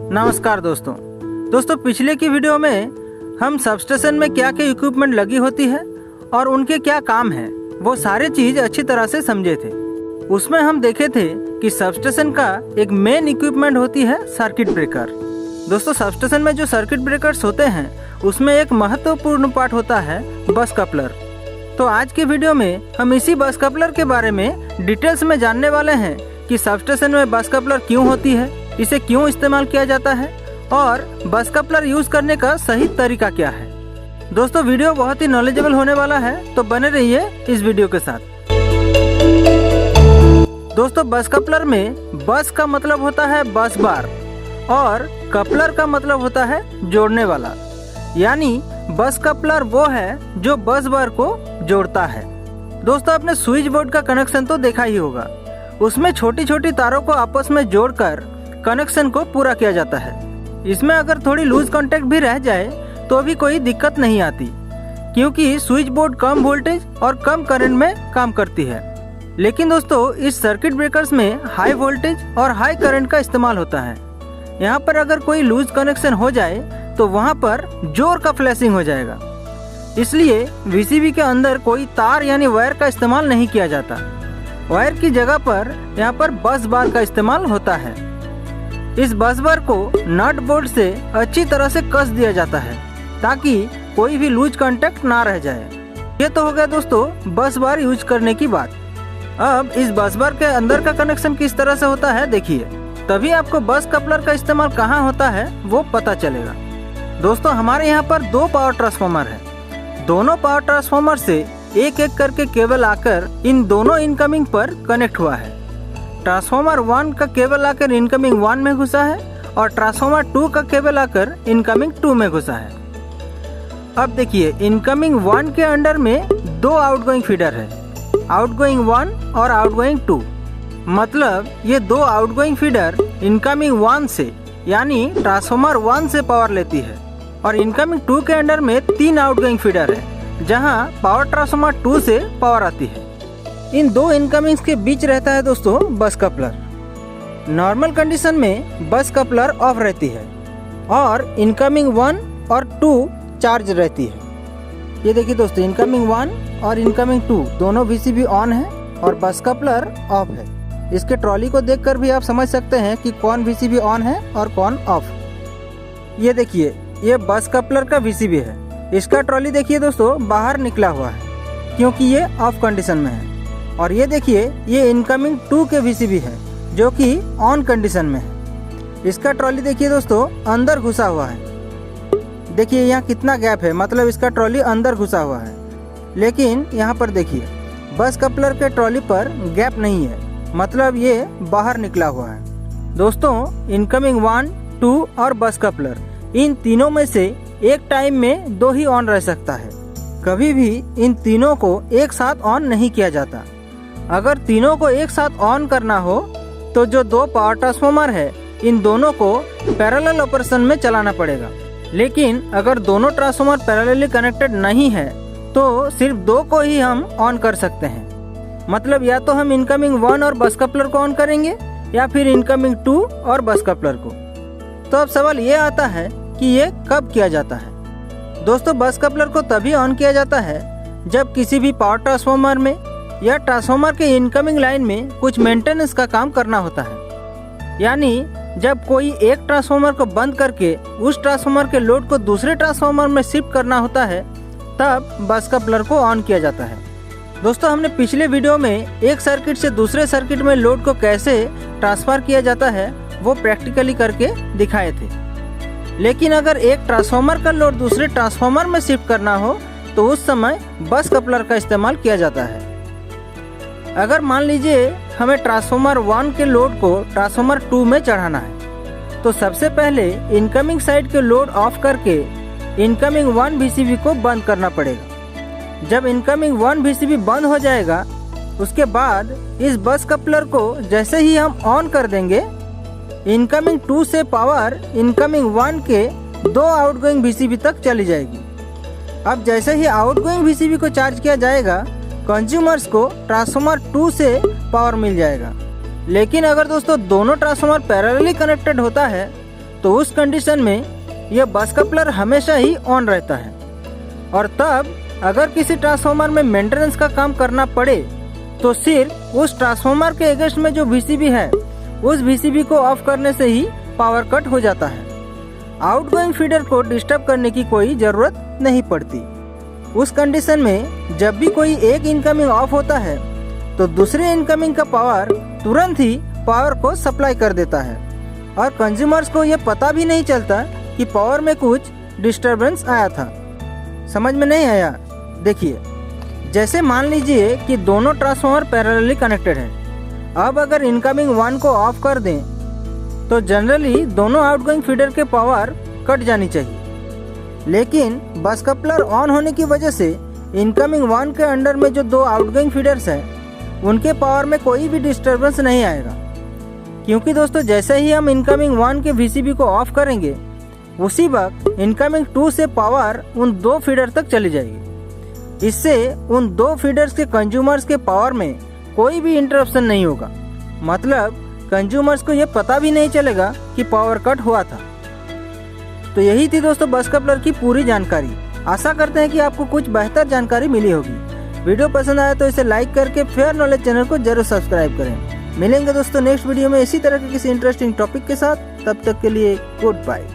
नमस्कार दोस्तों पिछले की वीडियो में हम सबस्टेशन में क्या क्या इक्विपमेंट लगी होती है और उनके क्या काम है वो सारे चीज अच्छी तरह से समझे थे। उसमें हम देखे थे कि सबस्टेशन का एक मेन इक्विपमेंट होती है सर्किट ब्रेकर। दोस्तों सबस्टेशन में जो सर्किट ब्रेकर्स होते हैं उसमें एक महत्वपूर्ण पार्ट होता है बस कपलर। तो आज के वीडियो में हम इसी बस कपलर के बारे में डिटेल्स में जानने वाले हैं कि सबस्टेशन में बस कपलर क्यों होती है, इसे क्यों इस्तेमाल किया जाता है और बस कपलर यूज करने का सही तरीका क्या है। दोस्तों वीडियो बहुत ही नॉलेजेबल होने वाला है, तो बने रहिए इस वीडियो के साथ। दोस्तों बस कपलर में बस का मतलब होता है बस बार और कपलर का मतलब होता है जोड़ने वाला, यानी बस कपलर वो है जो बस बार को जोड़ता है। दोस्तों आपने स्विच बोर्ड का कनेक्शन तो देखा ही होगा, उसमें छोटी छोटी तारों को आपस में जोड़कर कनेक्शन को पूरा किया जाता है। इसमें अगर थोड़ी लूज कांटेक्ट भी रह जाए तो भी कोई दिक्कत नहीं आती, क्योंकि स्विच बोर्ड कम वोल्टेज और कम करंट में काम करती है। लेकिन दोस्तों इस सर्किट ब्रेकर्स में हाई वोल्टेज और हाई करंट का इस्तेमाल होता है। यहाँ पर अगर कोई लूज कनेक्शन हो जाए तो वहाँ पर जोर का फ्लैशिंग हो जाएगा, इसलिए वीसीबी के अंदर कोई तार यानी वायर का इस्तेमाल नहीं किया जाता। वायर की जगह पर यहाँ पर बस बार का इस्तेमाल होता है। इस बस बार को नट बोल्ट से अच्छी तरह से कस दिया जाता है ताकि कोई भी लूज कांटेक्ट ना रह जाए। ये तो हो गया दोस्तों बस बार यूज करने की बात। अब इस बस बार के अंदर का कनेक्शन किस तरह से होता है देखिए, तभी आपको बस कपलर का इस्तेमाल कहाँ होता है वो पता चलेगा। दोस्तों हमारे यहाँ पर दो पावर ट्रांसफार्मर है। दोनों पावर ट्रांसफार्मर से एक एक करके केबल आकर इन दोनों इनकमिंग पर कनेक्ट हुआ है। ट्रांसफार्मर 1 का केबल आकर इनकमिंग 1 में घुसा है और ट्रांसफार्मर 2 का केबल आकर इनकमिंग 2 में घुसा है। अब देखिए इनकमिंग 1 के अंडर में दो आउटगोइंग फीडर है, आउटगोइंग 1 और आउटगोइंग 2। मतलब ये दो आउटगोइंग फीडर इनकमिंग 1 से यानी ट्रांसफार्मर 1 से पावर लेती है और इनकमिंग 2 के अंडर में 3 आउटगोइंग फीडर है जहां पावर ट्रांसफार्मर 2 से पावर आती है। इन दो इनकमिंग्स के बीच रहता है दोस्तों बस कपलर। नॉर्मल कंडीशन में बस कपलर ऑफ रहती है और इनकमिंग 1 और 2 चार्ज रहती है। ये देखिए दोस्तों इनकमिंग 1 और इनकमिंग 2 दोनों वीसीबी ऑन है और बस कपलर ऑफ है। इसके ट्रॉली को देखकर भी आप समझ सकते हैं कि कौन वीसीबी ऑन है और कौन ऑफ। ये देखिए ये बस कपलर का वीसीबी है, इसका ट्रॉली देखिए दोस्तों बाहर निकला हुआ है क्योंकि ये ऑफ कंडीशन में है। और ये देखिए ये इनकमिंग 2 के वीसीबी है जो कि ऑन कंडीशन में है। इसका ट्रॉली देखिए दोस्तों अंदर घुसा हुआ है। देखिए यहाँ कितना गैप है, मतलब इसका ट्रॉली अंदर घुसा हुआ है। लेकिन यहाँ पर देखिए बस कपलर के ट्रॉली पर गैप नहीं है, मतलब ये बाहर निकला हुआ है। दोस्तों इनकमिंग 1, 2 और बस कपलर इन तीनों में से एक टाइम में दो ही ऑन रह सकता है। कभी भी इन तीनों को एक साथ ऑन नहीं किया जाता। अगर तीनों को एक साथ ऑन करना हो तो जो दो पावर ट्रांसफार्मर है इन दोनों को पैरेलल ऑपरेशन में चलाना पड़ेगा। लेकिन अगर दोनों ट्रांसफार्मर पैरेलली कनेक्टेड नहीं है तो सिर्फ दो को ही हम ऑन कर सकते हैं। मतलब या तो हम इनकमिंग 1 और बस कपलर को ऑन करेंगे या फिर इनकमिंग 2 और बस कपलर को। तो अब सवाल ये आता है कि ये कब किया जाता है। दोस्तों बस कपलर को तभी ऑन किया जाता है जब किसी भी पावर ट्रांसफार्मर में या ट्रांसफार्मर के इनकमिंग लाइन में कुछ मेंटेनेंस का काम करना होता है। यानी जब कोई एक ट्रांसफार्मर को बंद करके उस ट्रांसफार्मर के लोड को दूसरे ट्रांसफार्मर में शिफ्ट करना होता है, तब बस कपलर को ऑन किया जाता है। दोस्तों हमने पिछले वीडियो में एक सर्किट से दूसरे सर्किट में लोड को कैसे ट्रांसफर किया जाता है वो प्रैक्टिकली करके दिखाए थे। लेकिन अगर एक ट्रांसफार्मर का लोड दूसरे ट्रांसफार्मर में शिफ्ट करना हो तो उस समय बस कपलर का इस्तेमाल किया जाता है। अगर मान लीजिए हमें ट्रांसफार्मर 1 के लोड को ट्रांसफार्मर 2 में चढ़ाना है तो सबसे पहले इनकमिंग साइड के लोड ऑफ करके इनकमिंग 1 वीसीबी को बंद करना पड़ेगा। जब इनकमिंग 1 वीसीबी बंद हो जाएगा उसके बाद इस बस कपलर को जैसे ही हम ऑन कर देंगे इनकमिंग 2 से पावर इनकमिंग 1 के दो आउटगोइंग वीसीबी तक चली जाएगी। अब जैसे ही आउटगोइंग वीसीबी को चार्ज किया जाएगा कंज्यूमर्स को ट्रांसफार्मर 2 से पावर मिल जाएगा। लेकिन अगर दोस्तों दोनों ट्रांसफार्मर पैरेलली कनेक्टेड होता है तो उस कंडीशन में यह बस कपलर हमेशा ही ऑन रहता है। और तब अगर किसी ट्रांसफार्मर में मेंटेनेंस का काम करना पड़े तो सिर्फ उस ट्रांसफार्मर के अगेंस्ट में जो वीसीबी है उस वीसीबी को ऑफ करने से ही पावर कट हो जाता है। आउटगोइंग फीडर को डिस्टर्ब करने की कोई ज़रूरत नहीं पड़ती। उस कंडीशन में जब भी कोई एक इनकमिंग ऑफ होता है तो दूसरे इनकमिंग का पावर तुरंत ही पावर को सप्लाई कर देता है और कंज्यूमर्स को यह पता भी नहीं चलता कि पावर में कुछ डिस्टरबेंस आया था। समझ में नहीं आया? देखिए, जैसे मान लीजिए कि दोनों ट्रांसफार्मर पैरेलली कनेक्टेड है। अब अगर इनकमिंग 1 को ऑफ कर दें तो जनरली दोनों आउटगोइंग फीडर के पावर कट जानी चाहिए, लेकिन बस कपलर ऑन होने की वजह से इनकमिंग 1 के अंडर में जो 2 आउटगोइंग फीडर्स हैं उनके पावर में कोई भी डिस्टरबेंस नहीं आएगा, क्योंकि दोस्तों जैसे ही हम इनकमिंग 1 के वीसीबी को ऑफ करेंगे उसी वक्त इनकमिंग 2 से पावर उन 2 फीडर तक चली जाएगी। इससे उन 2 फीडर्स के कंज्यूमर्स के पावर में कोई भी इंटरप्शन नहीं होगा, मतलब कंज्यूमर्स को यह पता भी नहीं चलेगा कि पावर कट हुआ था। तो यही थी दोस्तों बस कपलर की पूरी जानकारी। आशा करते हैं कि आपको कुछ बेहतर जानकारी मिली होगी। वीडियो पसंद आया तो इसे लाइक करके फेयर नॉलेज चैनल को जरूर सब्सक्राइब करें। मिलेंगे दोस्तों नेक्स्ट वीडियो में इसी तरह के किसी इंटरेस्टिंग टॉपिक के साथ। तब तक के लिए गुड बाय।